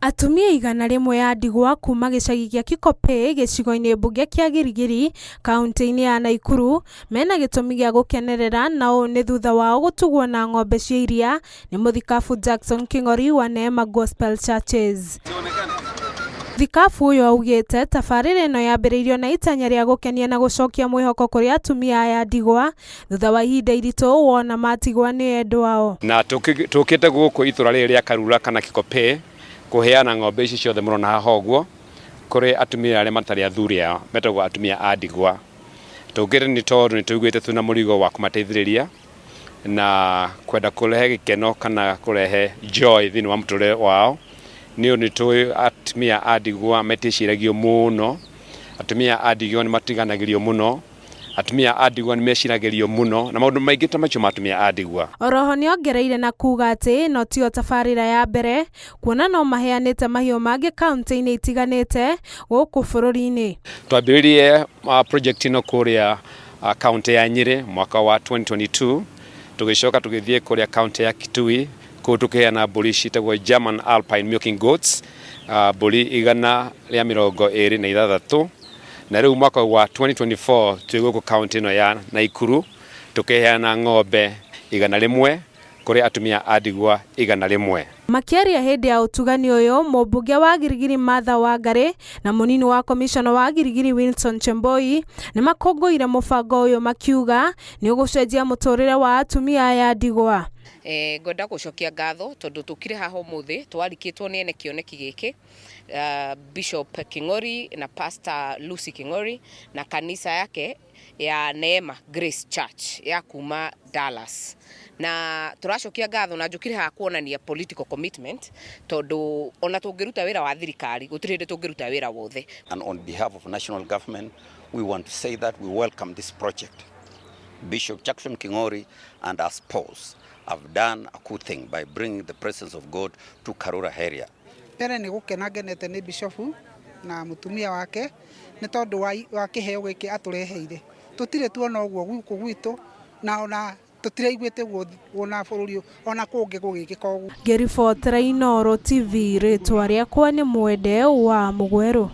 Atumia igana rimwe ya ndigwa kuma gicagi gĩa Kikope gĩcigo-inĩ mbunge kĩa Girigiri kaunti-inĩ ya Nakuru mena gĩtũmi gĩa gũkenerera na ũũ nĩ thutha wao gũtugwo na ng'ombe cia iria nĩ mũthikabu Jackson King'ori wa Neema Gospel Churches. Thikabu ũyũ augĩte tabarĩra ĩno yambĩrĩirio na itanya rĩa gũkenia na gũcokia mwĩhoko kũrĩ atumia aya ndigwa thutha wa ihinda iritũ wona matigwa nĩ endwa ao. Na tũkĩte gũkũ itũra rĩrĩ rĩa Karura kana Kikope kuheana ng'ombe ici ciothe mũrona haha ũguo kũrĩ atumia arĩa matarĩ athuri ao metagwo atumia a ndigwa. Tũkĩte nĩ tondũ nĩ tũiguĩte twĩna mũrigo wa kũmateithĩrĩria na kwenda kũrehe gĩkeno kana kũrehe joy thĩinĩ wa mũtũrĩre wao. Nĩ tũĩ atumia a ndigwa metĩciragio mũno, atumia a ndigwa nĩ matiganagĩrio mũno, atumia a ndigwa nĩ meciragĩrio mũno na maũndũ maingĩ ta macio ma atumia a ndigwa. Oroho nĩ ongereire na kuga atĩ no tiyo tabarĩra ya mbere kuona no maheanĩte mahiũ mangĩ kaunti-inĩ itiganĩte gũkũ bũrũri-inĩ. Twambĩrĩrie project ĩno kũrĩa kaunti ya Nyĩrĩ mwaka wa 2022, tũgĩcoka tũgĩthiĩ kũrĩa kaunti ya Kitui kũu tũkĩheana mbũri ciĩtagwo German Alpine Milking Goats, mbũri 126. Na rĩu mwaka wa 2024 twĩ gũkũ kaunti ĩno ya Nakuru tũkĩheana ng'ombe 100 kũrĩ atumia a ndigwa 100. Makĩaria hĩndĩ ya ũtugani ũyũ, mũmbunge wa Girigiri Martha Wangari na mũnini wa komishona wa Girigiri Wilson Chemboi nĩ makũngũire mũbango ũyũ makiuga nĩ ũgũcenjia mũtũrĩre wa atumia aya ndigwa. Ngwenda gũcokia ngatho tondũ tũkire haha ũmũthĩ twarikĩtwo nĩ ene kĩoneki gĩkĩ, Bishop King'ori na Pastor Lucy King'ori na kanisa yake ya Neema Grace Church ya kuma Dallas. Na tũracokia ngatho na njũkire haha kuonania political commitment tondũ ona tũngĩruta wĩra wa thirikari gũtirĩ hĩndĩ tũngĩruta wĩra wothe. And on behalf of national government, we want to say that we welcome this project. Bishop Jackson King'ori and our spouse have done a good thing by bringing the presence of God to Karura area. Pere nĩ gũkena ngenete nĩ bishofu na mũtumia wake nĩ tondũ wa kĩheo gĩkĩ atũreheire. Tũtirĩ tuona ũguo gũkũ gwitũ na ona tũtiraiguĩte wona bũrũri ona kũngĩ gũgĩkĩka ũguo. Ngĩribotera Inooro TV, rĩtwa rĩakwa nĩ Mwende wa Mũgwerũ.